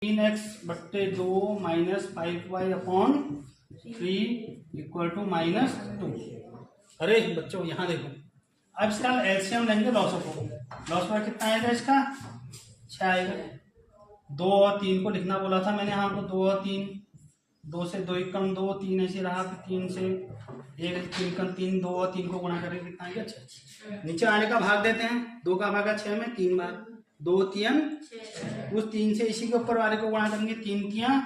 3x/2 minus 5y/3 equal to -2। अरे बच्चों यहाँ देखो, अब इसका एलसीएम लेंगे लॉसों को। लॉस में कितना आएगा इसका 6 आएगा। 2 और 3 को लिखना बोला था मैंने, यहाँ को 2 और 3, 2 से 2 कम 2, 3 ऐसे रहा, फिर 3 से 1 3 कम 3, 2 और 3 को गुणा करेंगे कितना आएगा 6। नीचे आने का भाग देते हैं, 2 का भागा 6 में 3 बार, 2 3 उस 3 से इसी के ऊपर वाले को गुणा करेंगे, 3 3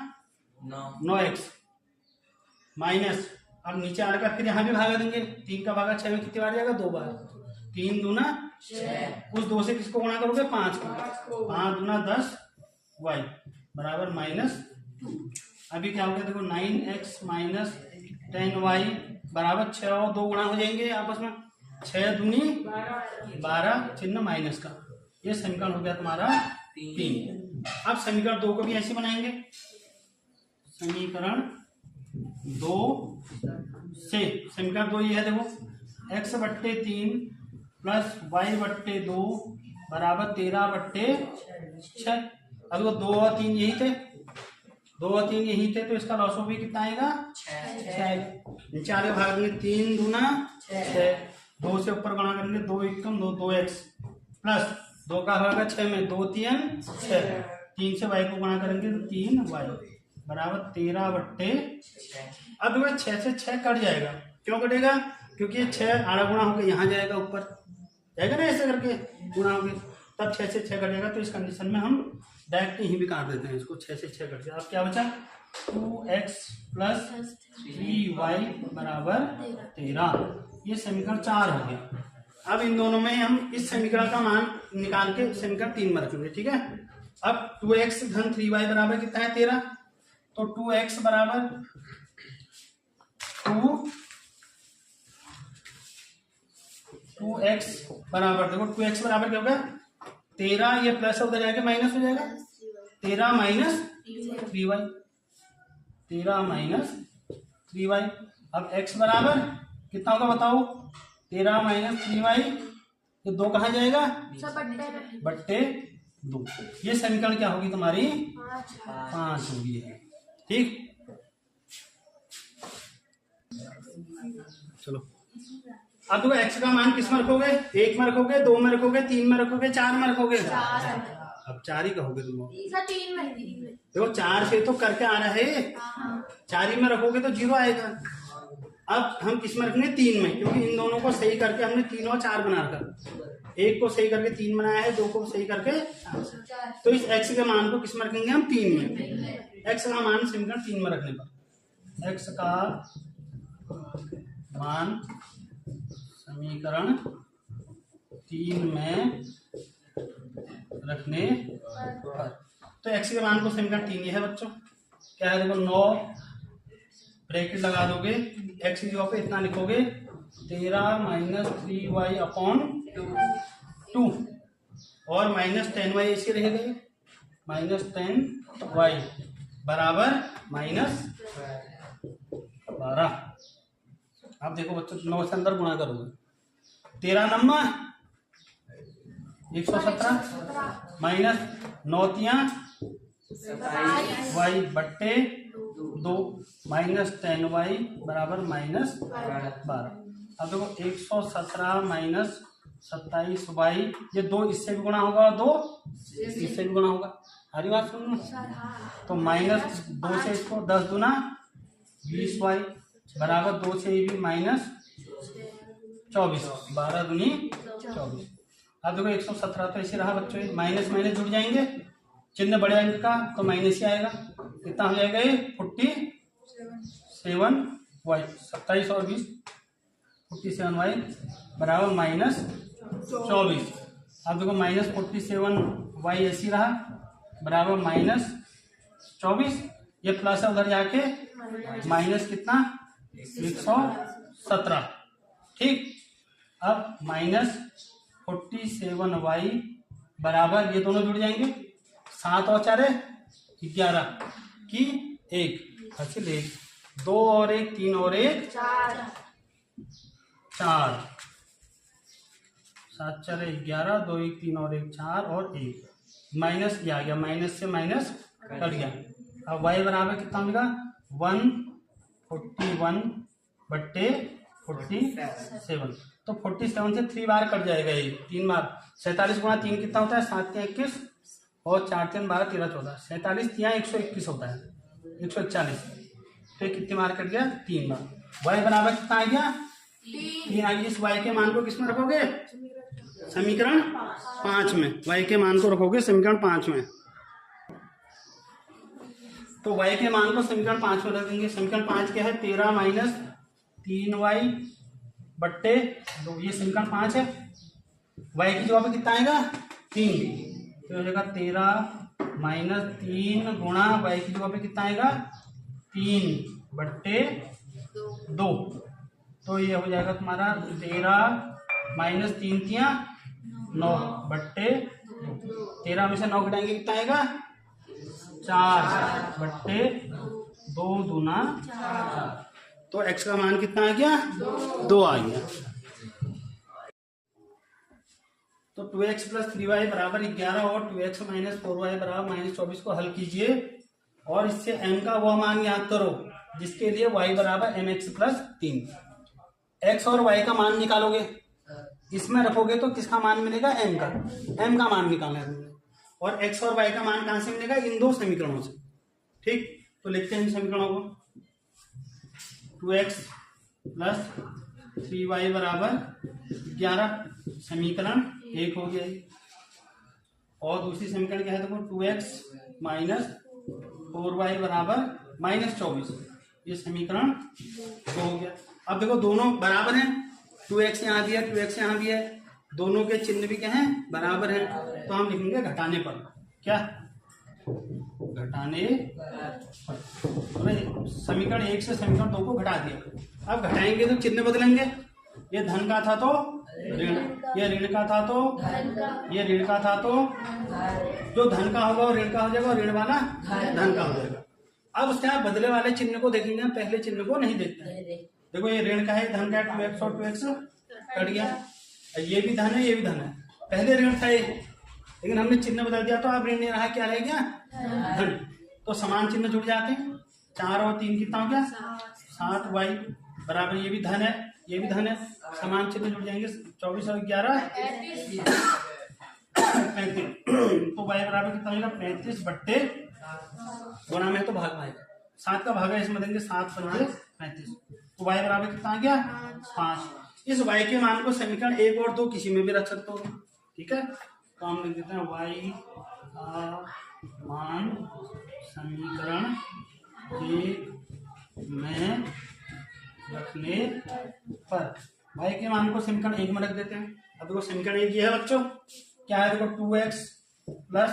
9x माइनस, अब नीचे आने का फिर यहाँ भी भागा देंगे, 3 का भागा 6 में कितनी बार जाएगा 2 बार, 3 दूना 6, उस 2 से किसको गुणा करोगे 5 को, 5 दूना 10 y बराबर -2। अभी क्या हो गया देखो 9x माइनस 10y बराबर 6 और 2 गुणा हो जाएंगे आपस में, 6 दूनी 12 चिन्ह माइनस का। ये समीकरण हो गया तुम्हारा 3। अब समीकरण 2 को भी ऐसे बनाएंगे, समीकरण 2 से समीकरण 2 ये है देखो, x/3 प्लस y/2 बराबर 13/6। अब वो 2 और 3 यही थे, 2 और 3 यही थे, तो इसका लॉस भी कितना आएगा 6। नीचे आगे भाग देंगे, 3 दूना 6, 2 से ऊपर गुणा करेंगे, 2 1 2 2x प्लस 2 का भागा 6 में 2 3 6, 3 से y को गुणा करेंगे तो 3y बराबर 13/6। अब वह 6 से 6 कट जाएगा, क्यों कटेगा, क्योंकि ये 6 आधा गुणा होकर यहाँ जाएगा, ऊपर जाएगा ना ऐसे करके गुणा होकर, तब 6 से 6 कटेगा। तो इस कंडीशन में हम डायरेक्ट यहीं भी काट देते हैं इसको, 6 से 6 कट जाए। अब क्या बचा 2x प्लस 3y बराबर 13। ये समीकरण 4 हो गया। अब इन दोनों में हम इस समीकरण का मान निकाल के समीकरण 3 में रखेंगे, ठीक है। अब 2x धन 3y बराबर कितना है 13, तो 2x बराबर 2x बराबर देखो 2x बराबर क्या होगा 13, ये प्लस उधर जाके माइनस हो जाएगा, 13 माइनस 3y, 13 माइनस 3y। अब x बराबर कितना होगा बताओ, 13 माइनस 3y, ये 2 कहाँ जाएगा बट्टे 2। ये समीकरण क्या होगी तुम्हारी 5 होगी, ठीक। चलो अब देखो x का मान किस में रखोगे, 1 में रखोगे, 2 में रखोगे, 3 में रखोगे, 4 में रखोगे, अब 4 ही कहोगे तुम। देखो 4 से तो करके आ रहा है, 4 ही में रखोगे तो 0 आएगा। अब हम किस में रखेंगे 3 में, क्योंकि इन दोनों को सही करके हमने 3 और 4 बना रखा, 1 को सही करके 3 बनाया है, 2 को सही करके 4। तो इस x के मान को किस में रखेंगे हम 3 में। x का मान समीकरण 3 में रखने पर, x का मान समीकरण 3 में रखने पर, तो x के मान को समीकरण 3 है बच्चों, क्या है देखो 9 ब्रैकेट लगा दोगे, x की जगह पे इतना लिखोगे 13 माइनस 3y/2 और माइनस 10y ऐसे रह गए, -10y बराबर -12। अब देखो बच्चों 9 से अंदर गुणा करोगे, 13 नम्मा 117 माइनस 9 तिया y बट्टे 2 माइनस 10y बराबर -12। अब देखो 117 माइनस 27y, ये 2 इससे भी गुणा होगा और 2 इससे भी गुणा होगा, हरी बात सुन। तो -2 से इसको 10 दूना 20y बराबर 2 से भी -24, 12 दूनी 24। अब देखो 117 तो ऐसे रहा बच्चों, माइनस माइनस जुड़ जाएंगे, चिन्ह बड़े अंक का तो माइनस ही आएगा, कितना हो जाएगा ये 47y, 27 और 20 47y बराबर -24। अब देखो -47y ऐसी रहा बराबर -24, ये प्लस है उधर जाके माइनस कितना 117, ठीक। अब -47y बराबर ये दोनों जुड़ जाएंगे, 7 और 4 11 की 1 हासिल 1, 2 और 1 3 और 1 4, 7 4 11, 2 1 3 और 1 4 और 1 माइनस ये आ गया, माइनस से माइनस कट गया। अब y बराबर कितना हो जाएगा 141/47। तो 47 से 3 बार कट जाएगा, ये 3 बार। 47 गुणा 3 कितना होता है 7 या 21 और 4 3 12 13 14। 47 या 121 होता है 141। तो कितनी बार कट गया 3 बार। y बराबर कितना आ गया 3 आ गया। इस y के मान को किसमें रखोगे समीकरण 5 में। y के मान को रखोगे समीकरण 5 में। तो y के मान को समीकरण 5 में रख देंगे। समीकरण 5 क्या है 13 माइनस 3y/2। ये समीकरण 5 है। y की जगह पे कितना आएगा 3, तो हो जाएगा 13 माइनस 3 गुणा y की जगह पे कितना आएगा 3/2। तो ये हो जाएगा तुम्हारा 13 माइनस 3 तिया 9/2। 13 में से 9 घटाएंगे कितना आएगा 4/2 दूना 4। तो x का मान कितना आ गया 2 आ गया। तो 2x प्लस 3y बराबर 11 और 2x माइनस 4y बराबर -24 को हल कीजिए और इससे m का वह मान याद करो जिसके लिए y बराबर mx प्लस 3। x और y का मान निकालोगे, इसमें रखोगे तो किसका मान मिलेगा m का मान निकालना है। और x और y का मान कहां से मिलेगा इन दो समीकरणों से। ठीक, तो लिखते हैं इन समीकरणों को। 2x प्लस 3y बराबर 11 समीकरण 1 हो गया। और दूसरी समीकरण क्या है देखो 2x माइनस 4y बराबर -24, ये समीकरण 2 हो गया। अब देखो दोनों बराबर हैं, 2x यहाँ भी है 2x यहाँ भी है, दोनों के चिन्ह भी क्या हैं बराबर हैं। तो हम लिखेंगे घटाने पर, क्या घटाने पर। समीकरण 1 से समीकरण 2 को घटा दिया। अब घटाएंगे तो चिन्ह बदलेंगे। ये धन का था तो ऋण, ये ऋण का था तो ये ऋण का था तो जो धन का होगा वो ऋण का हो जाएगा और ऋण वाला धन का हो जाएगा। अब उसके बाद बदले वाले चिन्ह को देखेंगे, हम पहले चिन्ह को नहीं देखते हैं। देखो ये ऋण का है, धन का 2x और 2x कट गया। ये भी धन है ये भी धन है, पहले ऋण था ये, लेकिन हमने चिन्ह बदल दिया तो अब ऋण नहीं रहा, क्या रह गया धन। तो समान चिन्ह जुड़ जाते हैं। 4 और 3 कितना हो गया 7y बराबर, ये भी धन है ये भी धन है, समान चिन्ह जुड़ जाएंगे। 24 और 11 35। तो y बराबर कितना होगा 35/, गुणा में तो भाग आएगा, 7 का भागा इसमें देंगे 7 × 35। तो y बराबर कितना आ गया 5। इस y के मान को समीकरण 1 और 2 किसी में भी रख सकते हो। ठीक है, तो हम लिख देते हैं y का मान समीकरण 1 में रखने पर, y के मान को समीकरण 1 में रख देते हैं। अब देखो समीकरण 1 ये है बच्चों, क्या है देखो 2x प्लस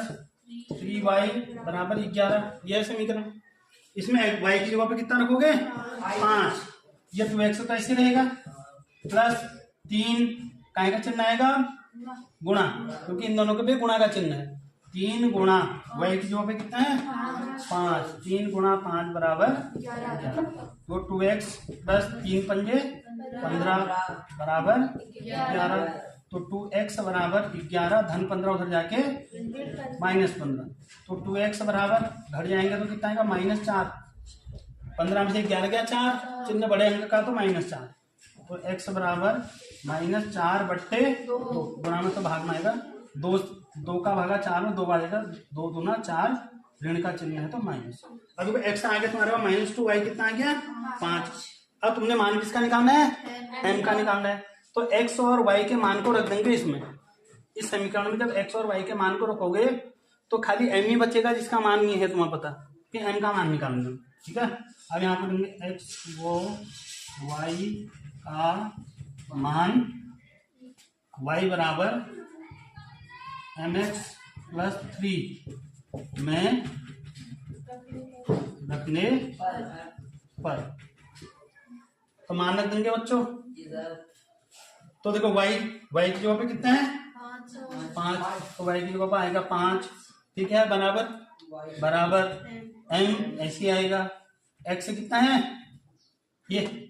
3y बराबर 11, यह है समीकरण। इसमें y की जगह पे कितना रखोगे 5, ये 2x तो ऐसे रहेगा, प्लस 3 काय का चिन्ह आएगा गुणा, क्योंकि इन दोनों के भी गुणा का चिन्ह है। 3 गुणा y की जगह पे कितना है 5, 3 गुणा 5 बराबर 11। तो 2x प्लस 3 पंजे 15 बराबर 11। तो 2x बराबर 11, धन 15 उधर जाके -15। तो 2x बराबर घट जाएंगे तो कितना आएगा -4। 15 में से 11 गया 4, चिन्ह बड़े अंक का तो -4। तो x बराबर -4/2, गुणा में तो भाग में आएगा 2 का भागा 4 में 2 बार आएगा, 2 दूना 4, ऋण का चिन्ह है तो माइनस। अब x आ गया तुम्हारे पास -2, y कितना आ गया 5। अब तुमने मान किसका निकालना है m का निकालना है। तो x और y के मान को रख देंगे इसमें, इस समीकरण में। जब x और y के मान को रखोगे तो खाली m ही बचेगा जिसका मान नहीं है तुम्हें पता, कि m का मान निकालना। ठीक है, अब यहाँ पर देंगे x वो y का मान, y बराबर mx प्लस 3 में रखने पर, तो मान रख देंगे बच्चों। तो देखो y की जगह पे कितना है 5, तो y की जगह पे आएगा 5। ठीक है, बराबर m ऐसे आएगा। x कितना है ये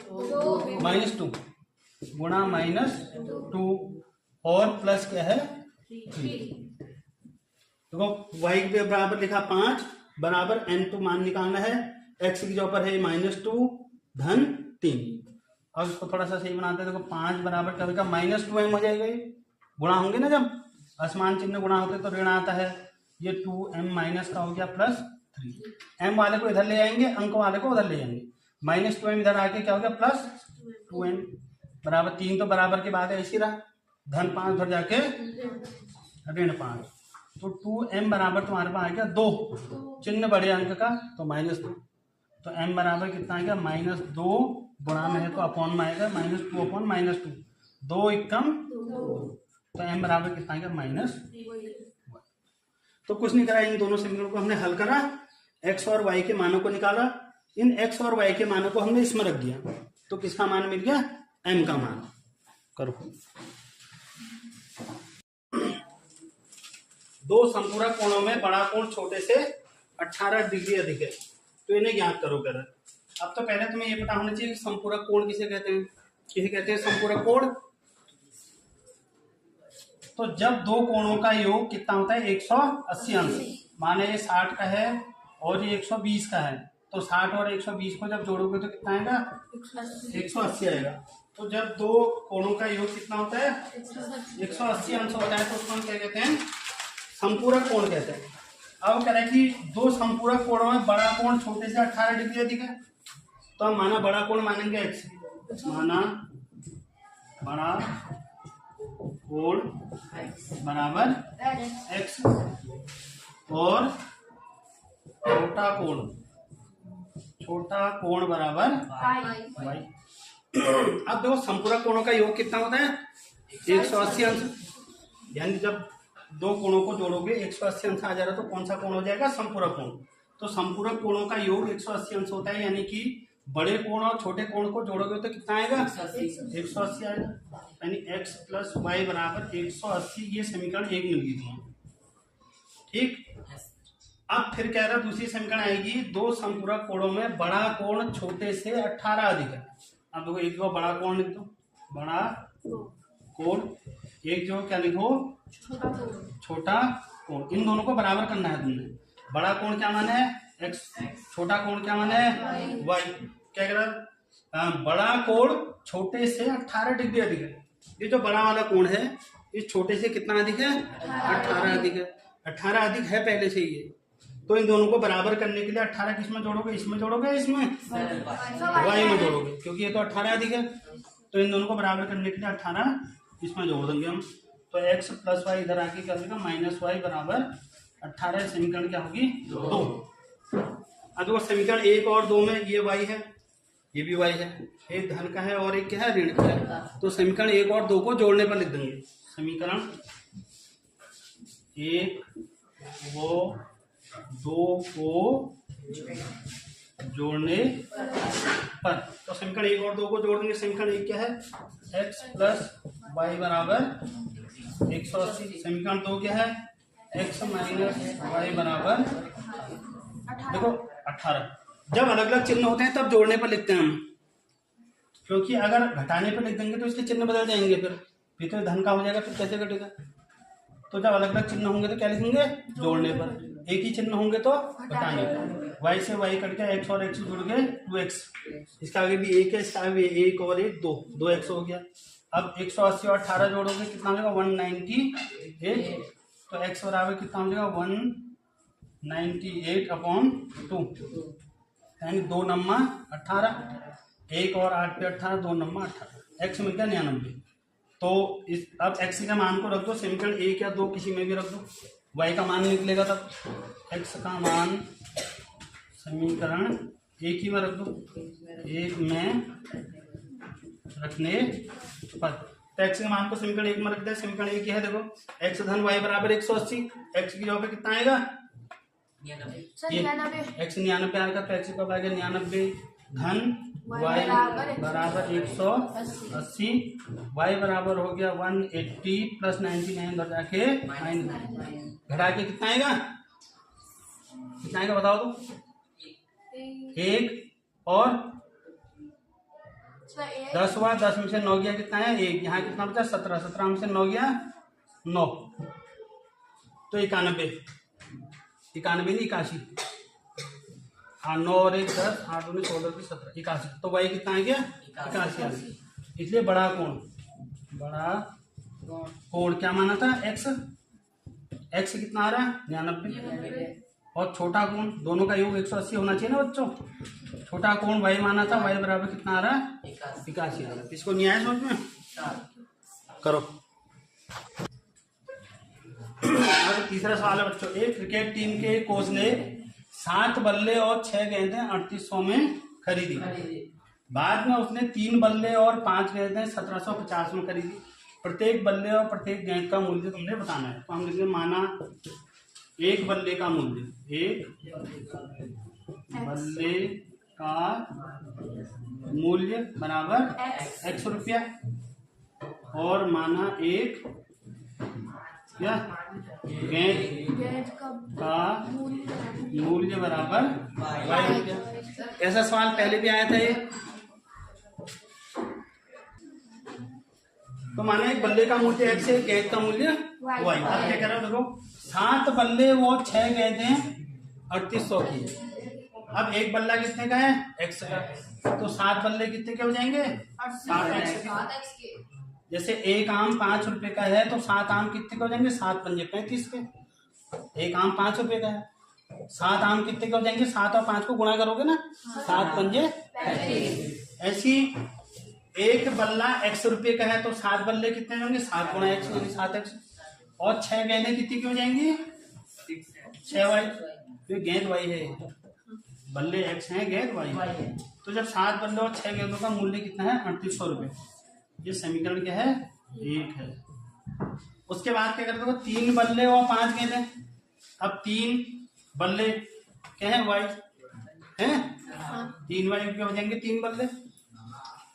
-2 गुणा -2 और प्लस क्या है 3। देखो y के बराबर लिखा 5, बराबर n, तो मान निकालना है x की जो पर है -2 धन 3। और इसको थोड़ा सा सही बनाते हैं। देखो 5 बराबर क्या होगा, -2m हो जाएगा। ये गुणा होंगे ना, जब असमान चिन्ह गुणा होते तो ऋण आता है। ये 2m माइनस का हो गया +3। m वाले को इधर ले आएंगे, अंक वाले को उधर ले जाएंगे। -2m इधर आके क्या हो गया +2m बराबर 3, तो बराबर के बाद ऐसी रहा, धन 5 उधर जाके ऋण 5। तो 2m बराबर तुम्हारे पास आ गया 2, चिन्ह बड़े अंक का तो -2। तो m बराबर कितना आएगा -2, गुणा में है तो अपॉन में आएगा -2 अपॉन -2, 2 एकम 2। तो m बराबर कितना आएगा -1। तो कुछ नहीं करा, इन दोनों समीकरणों को हमने हल करा, x और y के मानों को निकाला। इन x और y के मानों को हमने इसमें रख दिया, तो किसका मान मिल गया, m का मान। करो। दो संपूरक कोणों में बड़ा कोण छोटे से 18 डिग्री अधिक है, तो इन्हें ज्ञात करो कर। अब तो पहले तुम्हें ये पता होना चाहिए कि संपूरक कोण किसे कहते हैं। किसे कहते हैं संपूरक कोण? तो जब दो कोणों का योग कितना होता है 180 अंश, माने ये 60 का है और ये 120 का है, तो 60 और 120 को जब जोड़ोगे तो कितना आएगा 180 आएगा। तो जब दो कोणों का योग कितना होता है 180 अंश होता है, तो उसको हम क्या कहते हैं, संपूरक कोण कहते हैं। अब कह रहे हैं कि दो संपूरक कोणों में बड़ा कोण छोटे से 18 डिग्री अधिक है, तो हम माना बड़ा कोण मानेंगे x, माना बड़ा कोण बराबर x और छोटा कोण बराबर y। अब देखो संपूरक कोणों का योग कितना होता है 180 अंश, यानी जब दो कोणों को जोड़ोगे 180 अंश आ जा रहा, तो कौन सा कोण हो जाएगा, संपूरक कोण। तो संपूरक कोणों का योग 180 अंश होता है, यानी कि बड़े कोण और छोटे कोण को जोड़ोगे तो कितना आएगा 180 आएगा, यानी x + y बराबर 180। ये समीकरण 1 मिल गई थी, ठीक। अब फिर कह रहा दूसरी समीकरण आएगी, दो संपूरक कोणों में बड़ा कोण छोटे से 18 अधिक है। अब देखो एक जो बड़ा कोण लिख दो, बड़ा कोण, एक जो क्या लिखो छोटा कोण। इन दोनों को बराबर करना है तुमने। बड़ा कोण क्या माने है x, छोटा कोण क्या माने है y। क्या कह रहा, बड़ा कोण छोटे से 18 डिग्री अधिक है। ये जो बड़ा वाला कोण है इस छोटे से कितना अधिक है 18 अधिक है। 18 अधिक है पहले से ही। तो इन दोनों को बराबर करने के लिए 18 किसमें जोड़ोगे, इसमें जोड़ोगे, इसमें y में जोड़ोगे, क्योंकि ये तो 18 अधिक है। तो इन दोनों को बराबर करने के लिए 18 इसमें जोड़ देंगे हम। तो x + y इधर आके क्या होगा -y बराबर 18। समीकरण क्या होगी 2। अब देखो समीकरण 1 और 2 में ये y है, ये भी y है, एक धन का है और एक क्या है ऋण का है। तो समीकरण 1 और 2 को जोड़ने पर लिख देंगे। समीकरण 1 वो 2 को जोड़ने पर, तो समीकरण 1 और 2 को जोड़ देंगे। समीकरण 1 क्या है x + y बराबर 180। समीकरण 2 क्या है x - y बराबर देखो 18। जब अलग अलग चिन्ह होते हैं तब जोड़ने पर लिखते हैं हम, क्योंकि अगर घटाने पर लिख देंगे तो इसके चिन्ह बदल जाएंगे, फिर तो धन का हो जाएगा, फिर कैसे घटेगा। तो जब अलग अलग चिन्ह होंगे तो क्या लिखेंगे जोड़ने पर, एक ही चिन्ह होंगे तो घटाने पर। y से y कट के x और x जुड़ गए 2x, इसका आगे भी 1 है, इसका आगे 1 और 1 2x हो गया। अब 180 और 18 जोड़ोगे कितना हो जाएगा 198। तो x बराबर कितना हो जाएगा 198/2, यानी 2 नम्मा 18, 1 और 8 पे 18, 2 नम्मा 18, x मिल गया 99। तो इस अब x का मान को रख दो, समीकरण 1 या 2 किसी में भी रख दो, y का मान निकलेगा तब। x का मान समीकरण 1 ही में रख दो, 1 में रखने पर, तो x के मान को समीकरण 1 में रख दे। समीकरण 1 है, देखो x धन y बराबर 180, x की जगह पे कितना आएगा ये x 99 आएगा, तो x कब आएगा 99 धन y बराबर 180, y बराबर हो गया 180 + 99 उधर जाके 9 घटा के कितना आएगा बताओ तो 1 और 10 हुआ, 10 में से 9 गया कितना है 1, यहाँ कितना बचा 17, 17 में से 9 गया 9, तो 91 नहीं 81, 9 और 1 10, 8 दूनी 16 की 17, 81। तो y कितना आ गया? 81 आ गया। इसलिए बड़ा कोण क्या माना था? x कितना आ रहा है? 99। और छोटा कोण, दोनों का योग 180 होना चाहिए ना बच्चों। छोटा कोण y माना था, y बराबर कितना आ रहा है? 81 आ रहा है। इसको नहीं आया समझ में? करो। अब तीसरा सवाल है बच्चों, एक क्रिकेट टीम के कोच ने 7 बल्ले और 6 गेंदें 3800 में खरीदी। बाद में उसने 3 बल्ले और 5 गेंदें 1750 में खरीदी। प्रत्येक बल्ले और प्रत्येक गेंद का मूल्य तुमने बताना है। तो हम लिखेंगे माना एक बल्ले का मूल्य, एक बल्ले का मूल्य बराबर x रुपया, और माना एक क्या गेंद का मूल्य बराबर y रुपया। ऐसा सवाल पहले भी आया था ये। तो माना एक बल्ले का मूल्य x है, गेंद का मूल्य y। अब क्या कर रहा है देखो, 7 बल्ले और 6 गेंदें 3800 की। अब एक बल्ला कितने का है? x का। तो 7 बल्ले कितने के हो जाएंगे? 7x के। जैसे एक आम 5 रुपए का है तो 7 आम कितने के हो जाएंगे? 7 पंजे 35 के। एक आम 5 रुपए का है, 7 आम कितने के हो जाएंगे? 7 और 5 को गुणा करोगे ना, 7 पंजे 35। ऐसी एक बल्ला x रुपये का है तो 7 बल्ले कितने होंगे? 7 गुणा x यानी 7x। और 6 गेंदें कितनी की हो जाएंगी? 6y। तो गेंद y है, बल्ले x हैं, गेंद y है। तो जब 7 बल्ले और 6 गेंदों का मूल्य कितना है? 3800 रुपये। ये समीकरण क्या है? 1 है। उसके बाद क्या करते हो? 3 बल्ले और 5 गेंदें। अब 3 बल्ले क्या है? y है, 3y के हो जाएंगे 3 बल्ले।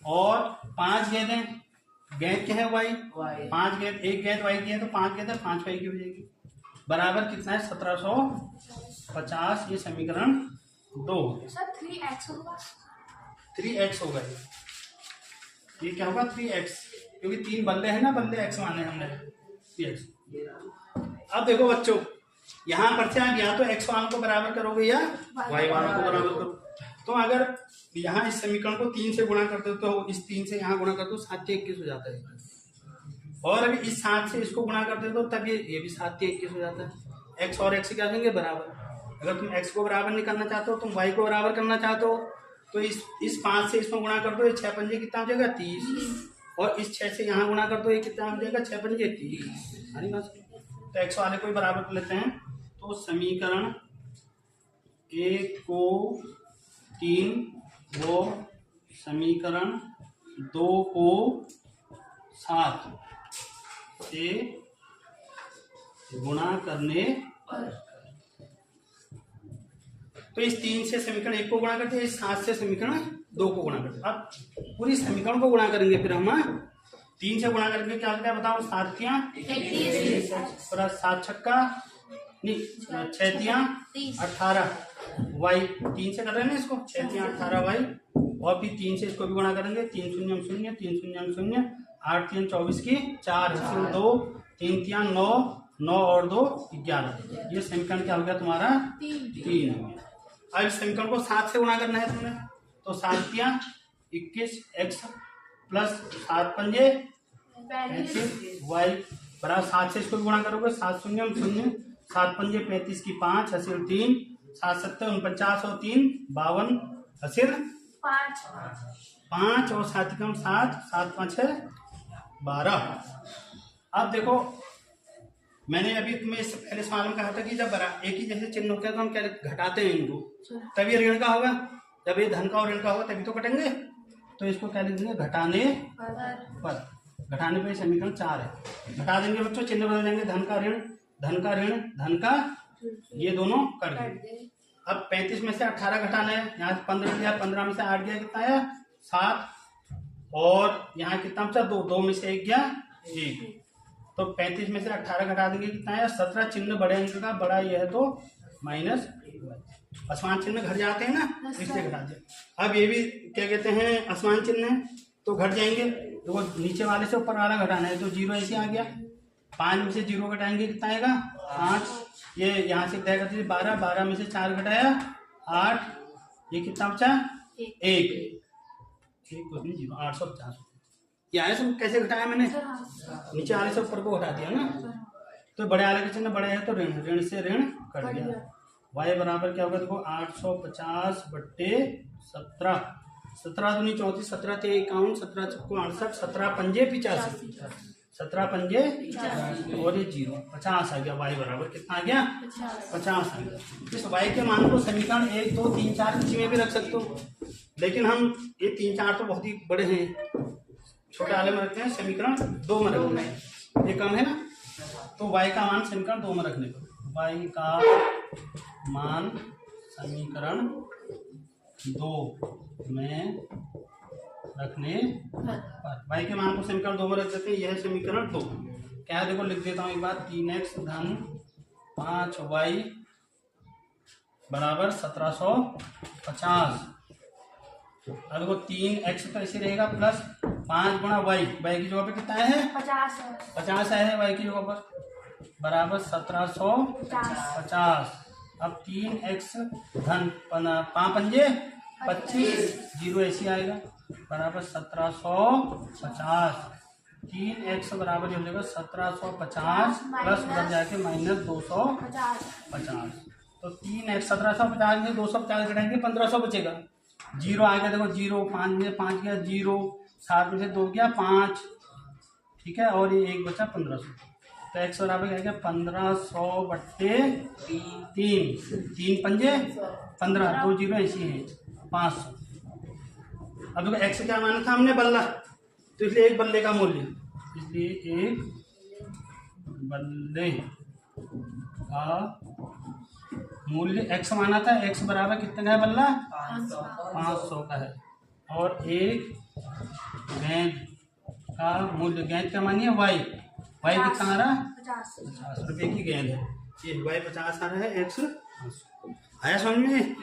और 5 गेंदें, गेंद क्या है? y। 5 गेंद, एक गेंद y की है तो 5 गेंदें 5y की हो जाएगी। बराबर कितना है? 1750। ये समीकरण 2 सर 3x होगा। 3x होगा ये क्या होगा? 3x, क्योंकि 3 बल्ले हैं ना, बल्ले x माने हमने 3x। अब देखो बच्चों, यहां पर से आप या तो x मान को बराबर करोगे या y मान को बराबर करो। तो अगर यहाँ इस समीकरण को 3 से गुणा करते हो तो इस 3 से यहाँ गुणा करते हो 7 के 21 हो जाता है। और अभी इस 7 से इसको गुणा करते हो तब ये भी 7 के 21 हो जाता है। x और x क्या देंगे? बराबर। अगर तुम x को बराबर नहीं करना चाहते हो, तुम y को बराबर करना चाहते हो, तो इस 5 से इसमें गुणा कर दो, ये 6 पंजे कितना हो जाएगा? 30। और इस 6 से यहाँ गुणा कर दो, ये कितना हो जाएगा? 6 पंजे 30। तो x वाले को बराबर कर लेते हैं। तो समीकरण 1 को 3 वो समीकरण 2 को 7 से गुणा करने पर, तो इस 3 से समीकरण 1 को गुणा करते हैं, इस 7 से समीकरण 2 को गुणा करते हैं। अब पूरी समीकरण को गुणा करेंगे, फिर हम 3 से गुणा करेंगे। क्या होता है बताओ? 7 तियां 7 छक्का नहीं 6 तियां 18 y। 3 से कर रहे हैं ना इसको, 6 तियां 18 y। और फिर 3 से इसको भी गुणा करेंगे, 3 शून्य 0, 3 शून्य 0, 8 3 24 की 4, 2 3 तियां 9, 9 और 2 11। ये समीकरण क्या हो गया तुम्हारा? 3 हो गया। अब इस समीकरण को 7 से गुणा करना है तुमने, तो 7 तियां 21 x प्लस 7 पंजे 35 y बराबर 7 से इसको गुणा करोगे, 7 शून्य 0, 7 पंजे 35 की 5, हसील 3, 7 7 49 और 3 52, हसील 5 और 7 कम 7, 7 5 है 12। अब देखो, मैंने अभी तुम्हें इससे पहले सवाल में कहा था कि जब एक ही जैसे चिन्ह होता है तो हम क्या घटाते हैं इनको, तभी ऋण का होगा। जब ये धन का और ऋण का होगा तभी तो कटेंगे। तो इसको क्या लिखेंगे? घटाने पर। घटाने पर समीकरण 4 है। घटा देंगे बच्चों, चिन्ह बदल जाएंगे, धन का ऋण, धन का ऋण, धन का, ये दोनों कट गए। अब 35 में से 18 घटाना है, यहाँ 15 दिया, 15 में से 8 गया, कितना आया? 7। और यहाँ कितना बचा? 2 में से 1 गया 1। तो 35 में से 18 घटा देंगे, कितना आया? 17। चिन्ह बड़े अंक का बड़ा ये है तो माइनस, असमान चिन्ह घट जाते हैं ना, इसलिए घटा दिया। अब ये भी क्या कहते हैं? असमान चिन्ह है तो घट जाएंगे। तो वो नीचे वाले से ऊपर वाला घटाना है, तो 0 ऐसे आ गया। 5 में से 0 घटाएंगे, कितना आएगा? 8। ये यहाँ से क्या करते 12, 12 में से 4 घटाया 8, ये कितना बचा? 1 0 850 ये आया सब। कैसे घटाया मैंने? नीचे वाले से ऊपर को घटा दिया ना। तो बड़े वाले के चिन्ह बड़े है तो ऋण, ऋण से ऋण कट गया। y बराबर क्या होगा देखो 850 बट्टे 17, 17 दूनी 34, 17 थे 51, 17 चौको 68, 17 पंजे 85, 17 पंजे और ये 0 50 आ गया। y बराबर कितना आ गया? 50 आ गया। इस y के मान को समीकरण 1 2 3 4 किसी में भी रख सकते हो, लेकिन हम ये 3 4 तो बहुत ही बड़े हैं, छोटे वाले में रखते हैं, समीकरण 2 में रखना है, ये कम है ना। तो y का मान समीकरण 2 में रखने पर, y का मान समीकरण 2 में रखने पर, y के मान को समीकरण 2 में रख देते हैं। यह है समीकरण 2। क्या है देखो, लिख देता हूँ एक बार, 3x धन 5y बराबर 1750। अब देखो 3x तो ऐसे रहेगा प्लस 5 गुणा y, y की जगह पे कितना है? 50 है y की जगह पर, बराबर 1750। अब 3x धन 5 पंजे 25, 0 ऐसे आएगा, बराबर 1750। 3x बराबर हो जाएगा 1750 प्लस उधर जाके माइनस 250। तो 3x 1750 में 250 घटाएंगे 1500 बचेगा। 0 आएगा देखो, 0 5 में 5 गया 0, 7 में से 2 गया 5, ठीक है, और ये 1 बचा 1500। तो x बराबर क्या गया 1500 बट्टे 3 पंजे 15, 2 0 ऐसी है 500। अब देखो x क्या माना था हमने? बल्ला, तो इसलिए एक बल्ले का मूल्य, इसलिए एक बल्ले का मूल्य x माना था। x बराबर कितने का है बल्ला? 500 का है। और एक गेंद का मूल्य, गेंद क्या मानिए? y कितना आ रहा है? 50 रुपये की गेंद है। ये y 50 आ रहा है, x आया समझ में?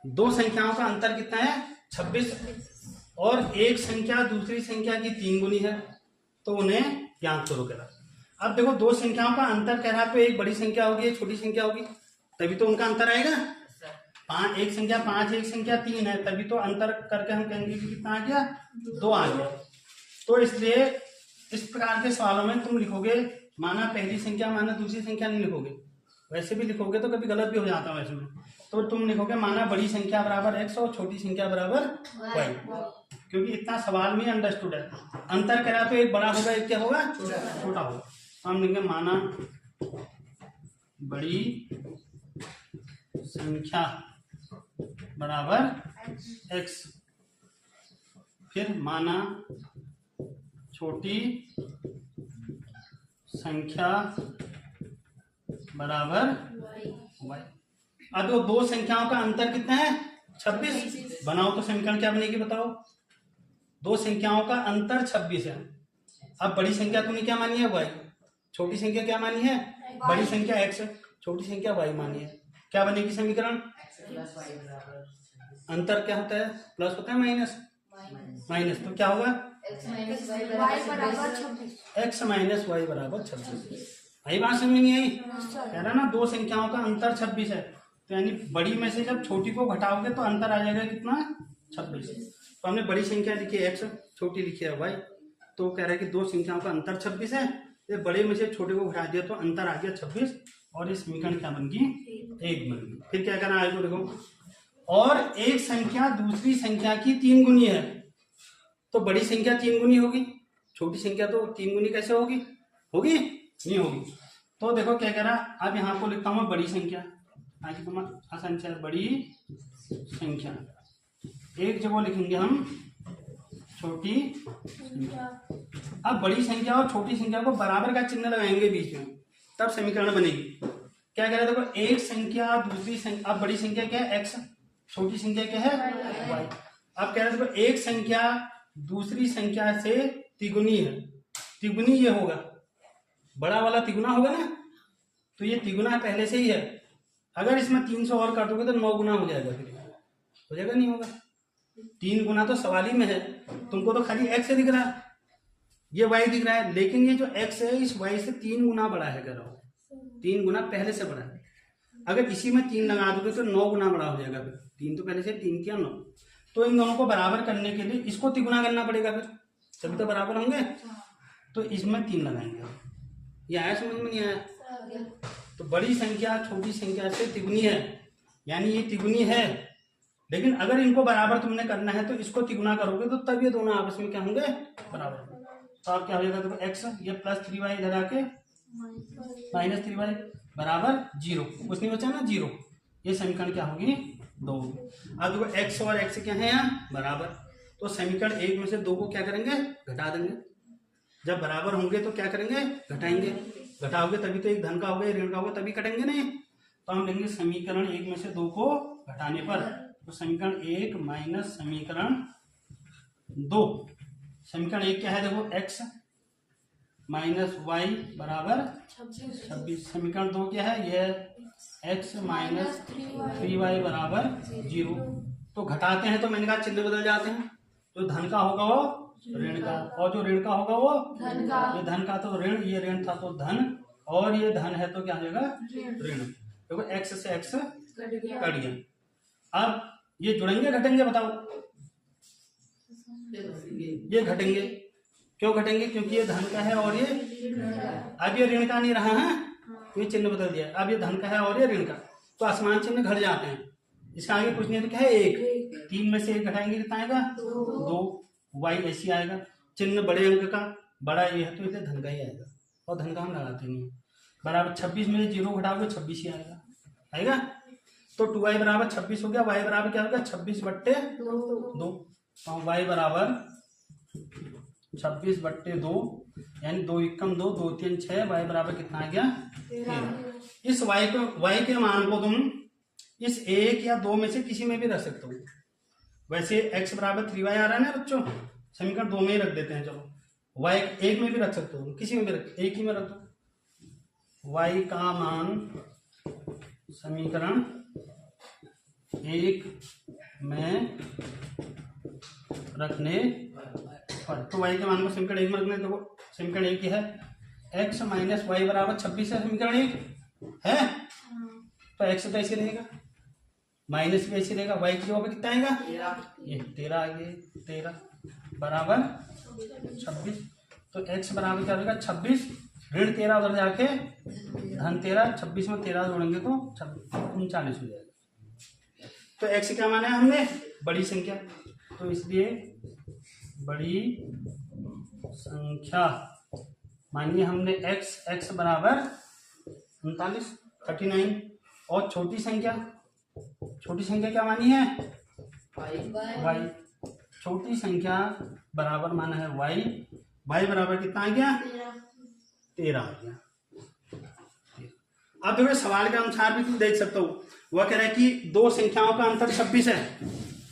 दो संख्याओं का अंतर कितना है? 26। और एक संख्या दूसरी संख्या की 3 गुनी है, तो उन्हें ज्ञात करो करा। अब देखो दो संख्याओं का अंतर कह रहा है, तो एक बड़ी संख्या होगी एक छोटी संख्या होगी, तभी तो उनका अंतर आएगा। 5 एक संख्या 5 एक संख्या 3 है, तभी तो अंतर करके हम कहेंगे कि कितना आ गया? 2 आ गया। तो इसलिए इस प्रकार के सवालों में तुम लिखोगे माना पहली संख्या माना दूसरी संख्या नहीं लिखोगे, वैसे भी लिखोगे तो कभी गलत भी हो जाता है वैसे में। तो तुम लिखोगे माना बड़ी संख्या बराबर x और छोटी संख्या बराबर y, क्योंकि इतना सवाल में अंडरस्टूड है। अंतर करा तो एक बड़ा होगा एक क्या होगा? छोटा होगा। तो हम लिखेंगे माना बड़ी संख्या बराबर x, फिर माना छोटी संख्या बराबर y। अब दो संख्याओं का अंतर कितना है? 26। बनाओ तो समीकरण क्या बनेगी बताओ? दो संख्याओं का अंतर 26 है। अब बड़ी संख्या तुमने क्या मानी है? y। छोटी संख्या क्या मानी है? बड़ी संख्या x, छोटी संख्या y मानी है। क्या बनेगी समीकरण? अंतर क्या होता है? प्लस होता है माइनस? माइनस, तो क्या होगा? x माइनस y बराबर 26। आई बात समझ में नहीं आई? कह रहा ना दो संख्याओं का अंतर 26 है, तो यानी बड़ी में से जब छोटी को घटाओगे तो अंतर आ जाएगा कितना? 26। तो हमने बड़ी संख्या लिखी है x, छोटी लिखी है y, तो कह रहा है कि दो संख्याओं का अंतर 26 है, ये बड़े में से छोटे को घटा दिया तो अंतर आ गया 26, और ये समीकरण क्या बन गई? 1 बन गई। फिर क्या करना है देखो, और एक संख्या दूसरी संख्या की 3 गुनी है, तो बड़ी संख्या 3 गुनी होगी, छोटी संख्या तो 3 गुनी कैसे होगी? होगी नहीं होगी। तो देखो क्या कह रहा, अब यहाँ को लिखता हूँ बड़ी संख्या, ताकि तुम आसान से बड़ी संख्या, एक जगह लिखेंगे हम छोटी संख्या। अब बड़ी संख्या और छोटी संख्या को बराबर का चिन्ह लगाएंगे बीच में, तब समीकरण बनेगी। क्या कह रहा है देखो, एक संख्या दूसरी संख्या, अब बड़ी संख्या क्या है? x, छोटी संख्या क्या है? y। अब कह रहे देखो एक संख्या दूसरी संख्या से तिगुनी है, तिगुनी ये होगा, बड़ा वाला तिगुना होगा ना, तो ये तिगुना पहले से ही है। अगर इसमें 300 और कर दोगे तो 9 गुना हो जाएगा, फिर हो जाएगा नहीं होगा? 3 गुना तो सवाल ही में है, तुमको तो खाली x से दिख रहा है, ये y दिख रहा है, लेकिन ये जो x है इस y से 3 गुना बड़ा है, कह रहा हूं 3 गुना पहले से बड़ा है। अगर इसी में 3 लगा दोगे तो 9 गुना बड़ा हो जाएगा। फिर 3 तो पहले से 3 किया 9, तो इन दोनों को बराबर करने के लिए इसको तिगुना करना पड़ेगा, फिर तभी तो बराबर होंगे। तो इसमें 3 लगाएंगे। ये आया समझ में नहीं आया? तो बड़ी संख्या छोटी संख्या से तिगुनी है, यानी ये तिगुनी है, लेकिन अगर इनको बराबर तुमने करना है तो इसको तिगुना करोगे तो तब ये दोनों आपस में क्या होंगे, बराबर। तो आप क्या हो जाएगा, देखो x ये प्लस 3y इधर आके माइनस 3y बराबर 0, कुछ नहीं बचा ना 0। ये समीकरण क्या होगी, 2। अब देखो x और x क्या है यहाँ बराबर, तो समीकरण 1 में से 2 को क्या करेंगे, घटा देंगे। जब बराबर होंगे तो क्या करेंगे, घटाएंगे। घटाओगे तभी तो एक धन का होगा, ऋण का होगा, तभी कटेंगे नहीं। तो हम लेंगे समीकरण 1 में से 2 को घटाने पर, तो समीकरण 1 माइनस समीकरण 2। समीकरण 1 क्या है, देखो x माइनस वाई बराबर 26। समीकरण 2 क्या है, यह x माइनस 3y बराबर 0। तो घटाते हैं तो मैंने कहा चिन्ह बदल जाते हैं, तो धन का होगा वो ऋण का, और जो ऋण का होगा वो धन का। ये धन का तो ऋण, ये ऋण था तो धन, और ये धन है तो क्या हो जाएगा, ऋण। देखो x से x कट गया। अब ये जुड़ेंगे घटेंगे, बताओ? ये घटेंगे। क्यों घटेंगे, क्योंकि ये धन का है और ये, अब ये ऋण का नहीं रहा है, ये चिन्ह बदल दिया। अब ये धन का है और ये ऋण का, तो आसमान चिन्ह घट जाते हैं। इसका आगे कुछ नहीं तो क्या है, 1। 3 में से 1 घटाएंगे कितना आएगा, 2। y ऐसी आएगा, चिन्ह बड़े अंक का, बड़ा ये है तो इसे धन का ही आएगा, और धन का हम लगाते नहीं। बराबर 26 में 0 घटाओगे 26 ही आएगा। तो 2y बराबर 26 हो गया। y बराबर क्या होगा, 26/2। तो y बराबर 26/2, यानी 2 एकम 2, 2 3 6, y बराबर कितना आ गया, 13। इस y के मान को तुम इस 1 या 2 में से किसी में भी रख सकते हो। वैसे x बराबर 3y आ रहा है ना बच्चों, समीकरण 2 में ही रख देते हैं। चलो y 1 में भी रख सकते हो, किसी में भी रख, एक ही में रख दो। y का मान समीकरण 1 में रखने पर, तो y के मान को समीकरण 1 में रखने। देखो समीकरण 1 है x माइनस वाई बराबर 26 है, समीकरण 1 है, तो x तो ऐसे रहेगा, माइनस भी ऐसे रहेगा, y की जगह पे कितना आएगा, ये 13 आ गया, 13 बराबर 26। तो x बराबर क्या होगा, 26, ऋण 13 उधर जाके धन 13, 26 में 13 जोड़ेंगे तो 39 हो जाएगा। तो x क्या माना है हमने, बड़ी संख्या, तो इसलिए बड़ी संख्या मानिए हमने x बराबर 39। और छोटी संख्या क्या मानी है, y। छोटी संख्या बराबर माना है y बराबर कितना आ गया, 13 आ गया। अब देखो सवाल के अनुसार भी तुम देख सकते हो, वह कह रहा है कि 2 संख्याओं का अंतर 26 है,